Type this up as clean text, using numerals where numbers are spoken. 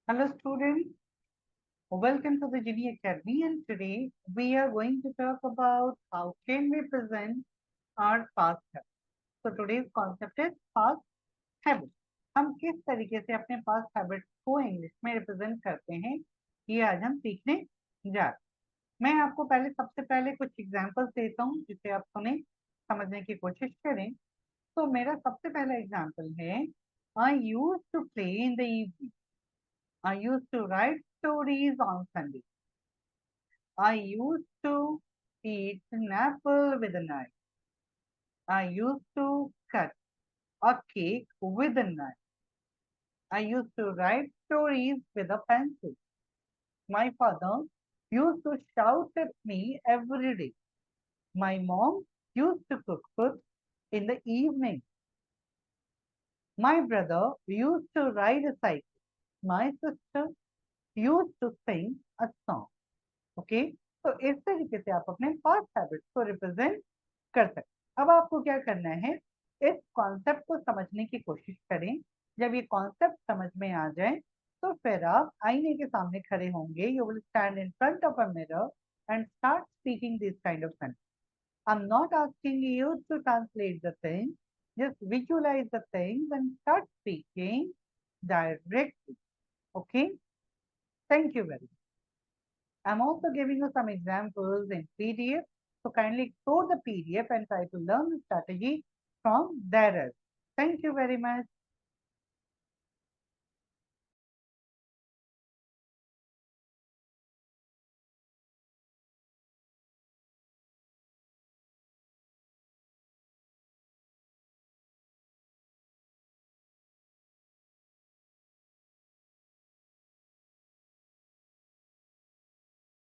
Hello students, welcome to the Genie Academy, and today we are going to talk about how can we present our past habits. So today's concept is past habits. हम किस तरीके से अपने past habits को English में represent करते हैं, ये आज हम सीखने जा रहे हैं। मैं आपको सबसे पहले कुछ एग्जांपल्स देता हूँ जिसे आप सुने समझने की कोशिश करें। तो मेरा सबसे पहला एग्जांपल है, I use to play in the evening, I use to write stories on Sunday. I used to eat an apple with a knife. I used to cut a cake with a knife. I used to write stories with a pencil. My father used to shout at me every day. My mom used to cook food in the evening. My brother used to ride a cycle. My sister used to sing a song. Okay, तो इस तरीके से आप अपने past habits को represent कर सकते हैं। अब आपको क्या करना है, इस कॉन्सेप्ट को समझने की कोशिश करें। जब ये कॉन्सेप्ट समझ में आ जाए तो फिर आप आईने के सामने खड़े होंगे, you will stand in front of a mirror and start speaking this kind of sentence. I am not asking you to translate the thing, just visualise the things and start speaking directly. Okay, thank you very much. I'm also giving you some examples in PDF. So kindly explore the PDF and try to learn the strategy from there. Thank you very much.